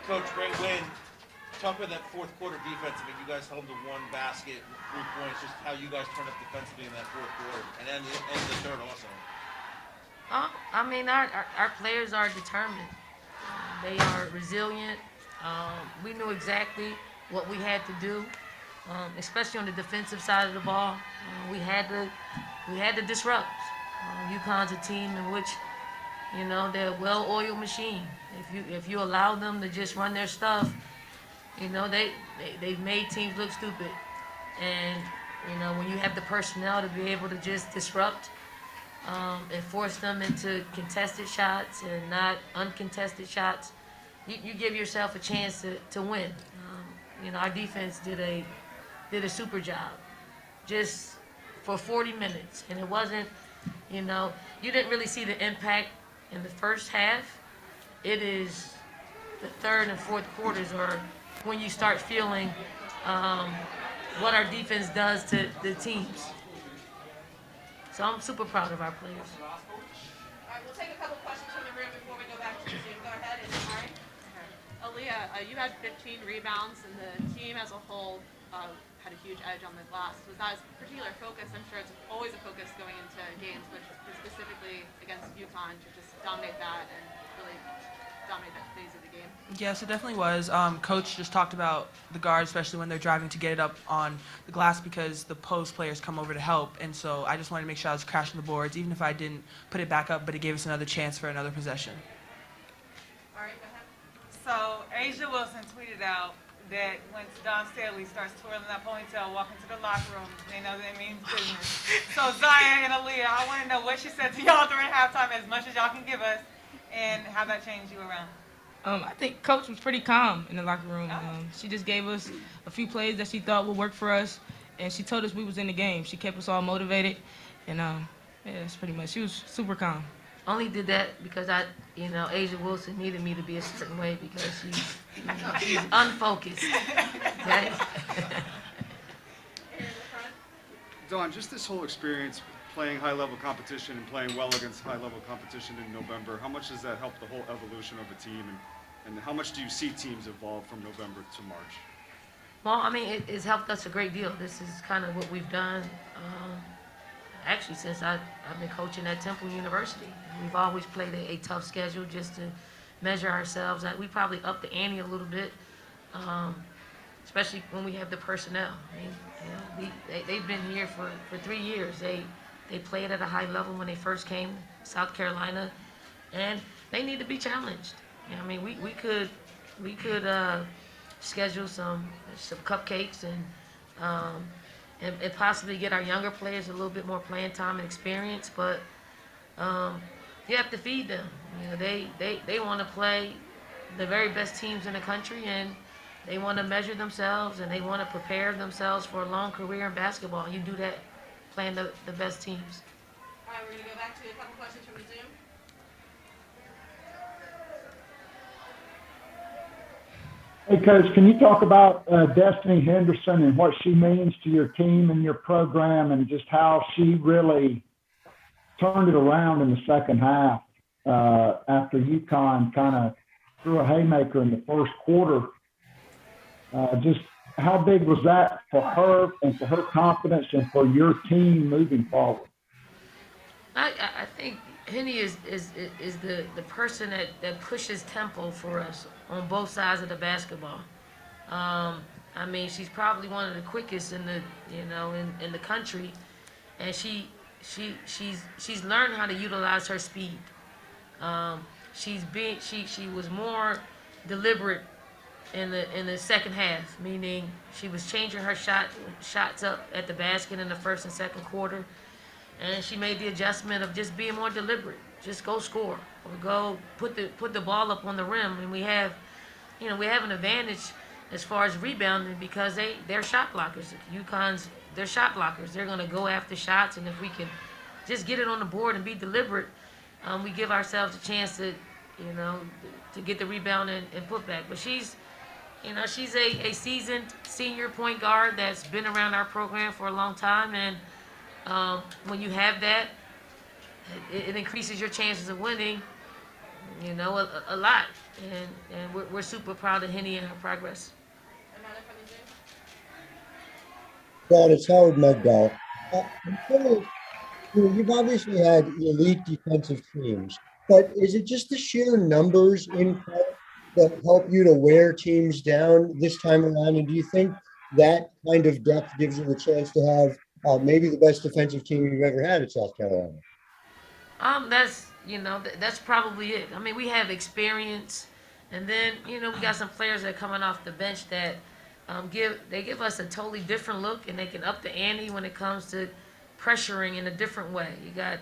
Coach, great win. Talk about that fourth quarter defense. I mean, you guys held to one basket, 3 points. Just how you guys turned up defensively in that fourth quarter, and then the third also. I mean, our players are determined. They are resilient. We knew exactly what we had to do, especially on the defensive side of the ball. We had to disrupt. UConn's a team in which, they're a well-oiled machine. If you allow them to just run their stuff, they've made teams look stupid. And when you have the personnel to be able to just disrupt and force them into contested shots and not uncontested shots, you give yourself a chance to win. Our defense did a super job, just for 40 minutes, and it wasn't, you didn't really see the impact in the first half. It is the third and fourth quarters are when you start feeling what our defense does to the teams. So I'm super proud of our players. All right, we'll take a couple questions from the room before we go back to the Zoom. Go ahead, and Mari. Aliyah, you had 15 rebounds, and the team as a whole had a huge edge on the glass. Was that a particular focus? I'm sure it's always a focus going into games, but specifically against UConn to just dominate that and really dominate that phase of the game. Yes, it definitely was. Coach just talked about the guards, especially when they're driving to get it up on the glass because the post players come over to help. And so I just wanted to make sure I was crashing the boards, even if I didn't put it back up, but it gave us another chance for another possession. All right, go ahead. So A'ja Wilson tweeted out that when Don Staley starts twirling that ponytail, walking to the locker room, they know that means business. So Zaya and Aliyah, I want to know what she said to y'all during halftime, as much as y'all can give us, and how that changed you around. I think Coach was pretty calm in the locker room. She just gave us a few plays that she thought would work for us, and she told us we was in the game. She kept us all motivated, and yeah, that's pretty much. She was super calm. Only did that because A'ja Wilson needed me to be a certain way because she's unfocused. Okay? Don, just this whole experience playing high-level competition and playing well against high-level competition in November, how much does that help the whole evolution of a team, and how much do you see teams evolve from November to March? Well, I mean, it's helped us a great deal. This is kind of what we've done actually since I've been coaching at Temple University. We've always played a tough schedule just to measure ourselves. We probably upped the ante a little bit, especially when we have the personnel. I mean, they've been here for 3 years. They played at a high level when they first came to South Carolina, and they need to be challenged. I mean, we could schedule some cupcakes and possibly get our younger players a little bit more playing time and experience, but you have to feed them. They want to play the very best teams in the country, and they want to measure themselves, and they want to prepare themselves for a long career in basketball. And you do that playing the best teams. All right, we're going to go back to a couple questions from the Zoom. Hey, Coach, can you talk about Destiny Henderson and what she means to your team and your program, and just how she really turned it around in the second half after UConn kind of threw a haymaker in the first quarter? Just how big was that for her and for her confidence and for your team moving forward? I think Henny is the person that pushes tempo for us on both sides of the basketball. I mean, she's probably one of the quickest in the in the country, and she's learned how to utilize her speed. She was more deliberate in the second half, meaning she was changing her shots up at the basket in the first and second quarter, and she made the adjustment of just being more deliberate. Just go score or go put the ball up on the rim, and we have an advantage as far as rebounding because they're shot blockers. They're shot blockers. They're going to go after shots, and if we can just get it on the board and be deliberate, we give ourselves a chance to get the rebound and put back. But she's a seasoned senior point guard that's been around our program for a long time, and when you have that, it increases your chances of winning a lot. And we're super proud of Henny and her progress. Another from the Zoom. Don, it's Howard Megdal. I'm curious, you've obviously had elite defensive teams, but is it just the sheer numbers in part that help you to wear teams down this time around? And do you think that kind of depth gives you the chance to have maybe the best defensive team you've ever had at South Carolina? That's probably it. I mean, we have experience, and then we got some players that are coming off the bench that give us a totally different look, and they can up the ante when it comes to pressuring in a different way. You got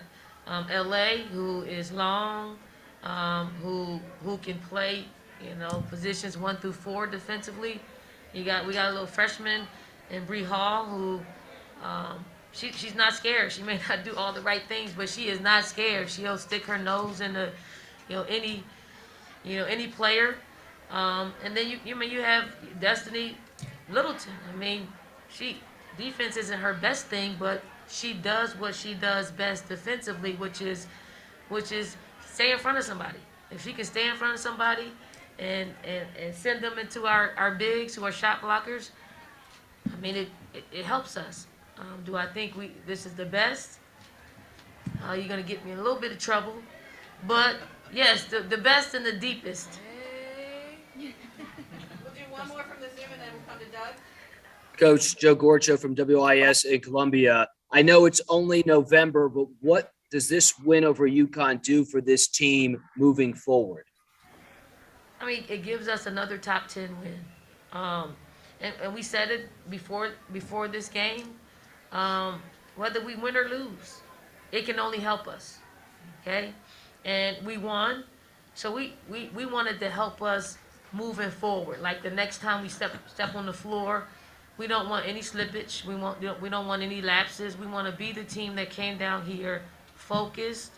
LA, who is long, who can play positions 1 through 4 defensively. We got a little freshman in Bree Hall who. She's not scared. She may not do all the right things, but she is not scared. She'll stick her nose into, any player. And then you have Destiny Littleton. I mean, defense isn't her best thing, but she does what she does best defensively, which is stay in front of somebody. If she can stay in front of somebody and send them into our bigs who are shot blockers, I mean, it helps us. Do I think this is the best? You're going to get me in a little bit of trouble. But, yes, the best and the deepest. We'll do one more from the Zoom and then we'll come to Doug. Coach Joe Gorcho from WIS in Columbia. I know it's only November, but what does this win over UConn do for this team moving forward? I mean, it gives us another top 10 win. And we said it before this game. Whether we win or lose, it can only help us. Okay? And we won. So we wanted to help us moving forward. Like the next time we step on the floor, we don't want any slippage. We don't want any lapses. We want to be the team that came down here focused,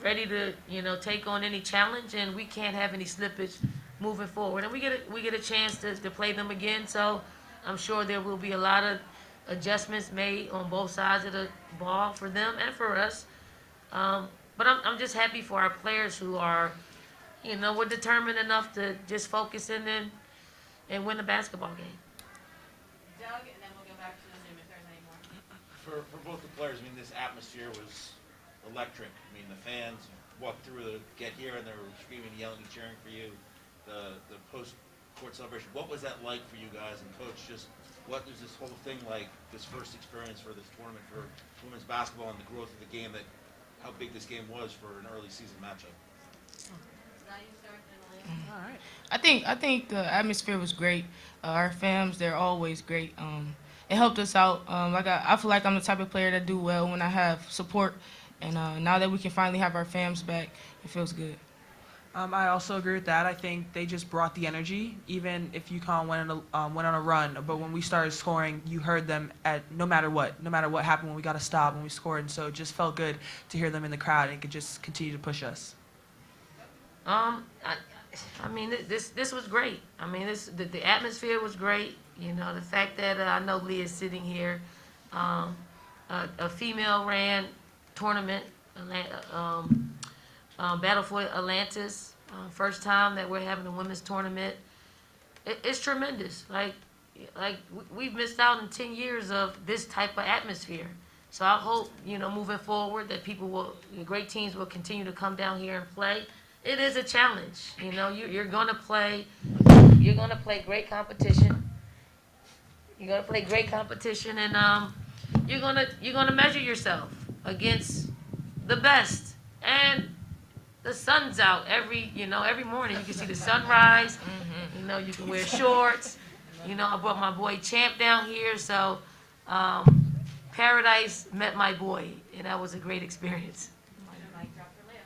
ready to take on any challenge, and we can't have any slippage moving forward. And we get a chance to play them again. So I'm sure there will be a lot of adjustments made on both sides of the ball for them and for us. But I'm just happy for our players who are, we're determined enough to just focus in and win the basketball game. Doug, and then we'll go back to the Zoom if there's any more. For both the players, I mean, this atmosphere was electric. I mean, the fans walked through to get here and they were screaming, yelling, and cheering for you. The post-court celebration. What was that like for you guys? And Coach, just what is this whole thing like, this first experience for this tournament for women's basketball and the growth of the game, how big this game was for an early season matchup? All right. I think the atmosphere was great. Our fans, they're always great. It helped us out. I feel like I'm the type of player that do well when I have support, and now that we can finally have our fans back, it feels good. I also agree with that. I think they just brought the energy, even if UConn went on a run. But when we started scoring, you heard them no matter what happened when we got a stop, when we scored. And so it just felt good to hear them in the crowd and could just continue to push us. I mean, this was great. I mean, the atmosphere was great. The fact that I know Leah's sitting here, a female ran tournament, Battle for Atlantis, first time that we're having a women's tournament. It's tremendous. Like we've missed out on 10 years of this type of atmosphere. So I hope, moving forward that great teams will continue to come down here and play. It is a challenge. You're gonna play great competition. You're gonna play great competition, and you're gonna measure yourself against the best. And the sun's out every morning. You can see the sunrise. You can wear shorts. I brought my boy Champ down here, so Paradise met my boy, and that was a great experience. Mic drop for Leah.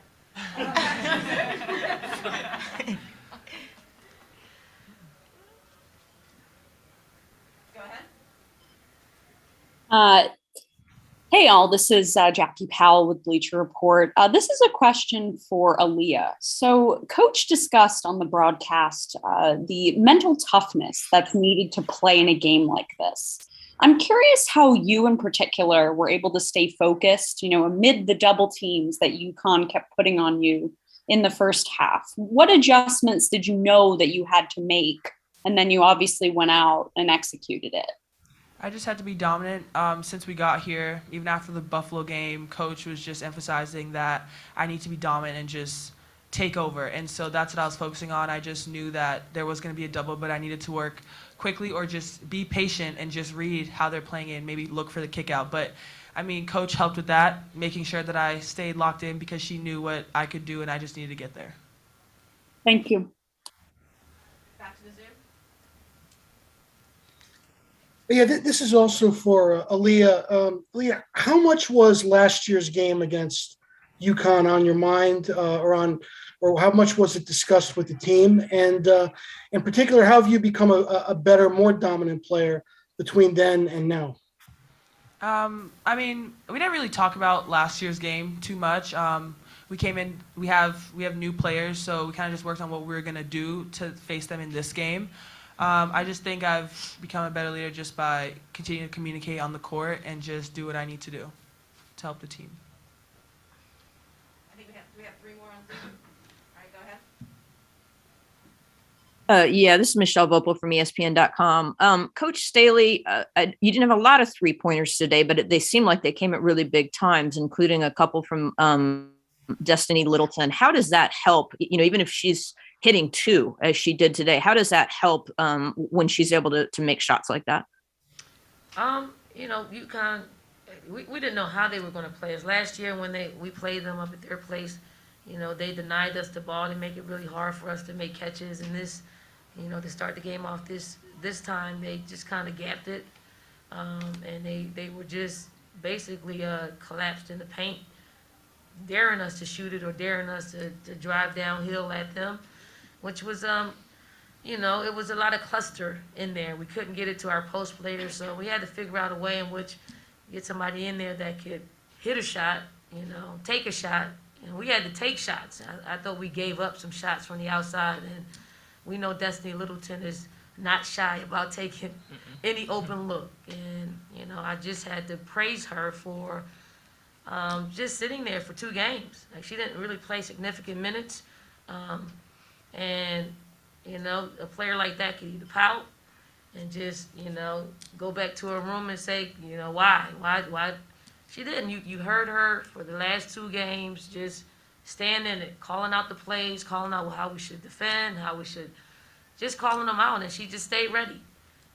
Go ahead. Hey all, this is Jackie Powell with Bleacher Report. This is a question for Aliyah. So Coach discussed on the broadcast the mental toughness that's needed to play in a game like this. I'm curious how you in particular were able to stay focused, amid the double teams that UConn kept putting on you in the first half. What adjustments did you know that you had to make? And then you obviously went out and executed it. I just had to be dominant. Since we got here, even after the Buffalo game, coach was just emphasizing that I need to be dominant and just take over. And so that's what I was focusing on. I just knew that there was going to be a double, but I needed to work quickly or just be patient and just read how they're playing it and maybe look for the kick out. But I mean, coach helped with that, making sure that I stayed locked in because she knew what I could do and I just needed to get there. Thank you. Back to the Zoom. Yeah, this is also for Aliyah. Aliyah, how much was last year's game against UConn on your mind, or how much was it discussed with the team? And in particular, how have you become a better, more dominant player between then and now? I mean, we didn't really talk about last year's game too much. We came in, we have new players, so we kind of just worked on what we were gonna do to face them in this game. I just think I've become a better leader just by continuing to communicate on the court and just do what I need to do to help the team. I think we have three more on Zoom. All right, go ahead. Yeah, this is Michelle Vopel from ESPN.com. Coach Staley, you didn't have a lot of three-pointers today, but they seemed like they came at really big times, including a couple from Destiny Littleton. How does that help? You know, even if she's hitting two, as she did today, how does that help when she's able to make shots like that? You know, UConn, we didn't know how they were going to play us. Last year when we played them up at their place, you know, they denied us the ball. They make it really hard for us to make catches. And this, you know, to start the game off this time, they just kind of gapped it. And they were just basically collapsed in the paint, daring us to shoot it or daring us to drive downhill at them, which was, you know, it was a lot of cluster in there. We couldn't get it to our post players, so we had to figure out a way in which get somebody in there that could hit a shot, you know, take a shot. And we had to take shots. I thought we gave up some shots from the outside, and we know Destiny Littleton is not shy about taking any open look. And, you know, I just had to praise her for just sitting there for 2 games. Like, she didn't really play significant minutes. And, you know, a player like that could either pout and just, you know, go back to her room and say, you know, why? She didn't. You heard her for the last 2 games, just stand in it, calling out the plays, calling out how we should defend, how we should, just calling them out, and she just stayed ready.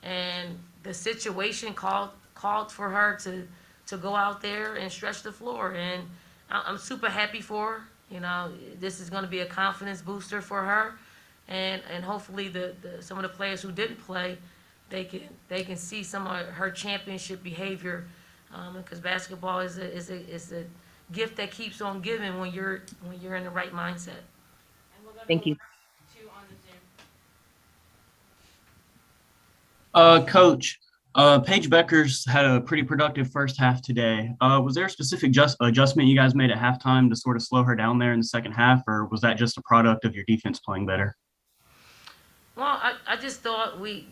And the situation called for her to go out there and stretch the floor, and I'm super happy for her. You know, this is going to be a confidence booster for her, and hopefully some of the players who didn't play, they can see some of her championship behavior, because basketball is a gift that keeps on giving when you're in the right mindset. Thank you. Coach, Paige Bueckers had a pretty productive first half today. Was there a specific adjustment you guys made at halftime to sort of slow her down there in the second half, or was that just a product of your defense playing better? Well, I just thought we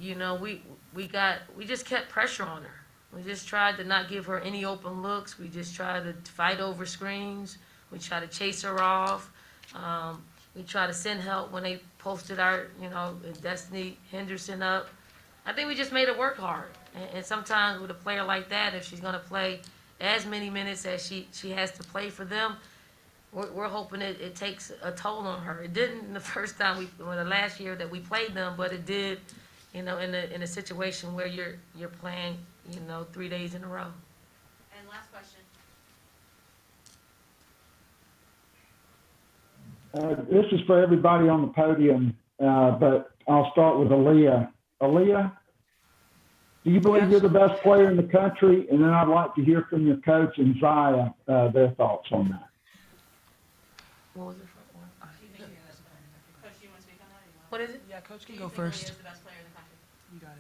just kept pressure on her. We just tried to not give her any open looks. We just tried to fight over screens. We tried to chase her off. We tried to send help when they posted our, you know, Destiny Henderson up. I think we just made her work hard. And sometimes with a player like that, if she's going to play as many minutes as she has to play for them, we're hoping it takes a toll on her. It didn't the first time the last year that we played them, but it did, you know, in a situation where you're playing, you know, 3 days in a row. And last question. This is for everybody on the podium, but I'll start with Aliyah. Aliyah, do you believe you're the best player in the country? And then I'd like to hear from your coach and Zaya, their thoughts on that. What was the first one? Coach, do you want to speak on that? What is it? Yeah, coach can Do go you think Aliyah first. is the best player in the country? You got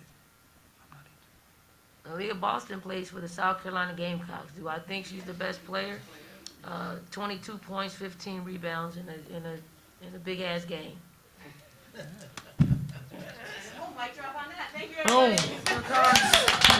it. Aaliyah Boston plays for the South Carolina Gamecocks. Do I think she's the best player? 22 points, 15 rebounds in a big ass game. Mic drop on that. Thank you, everybody.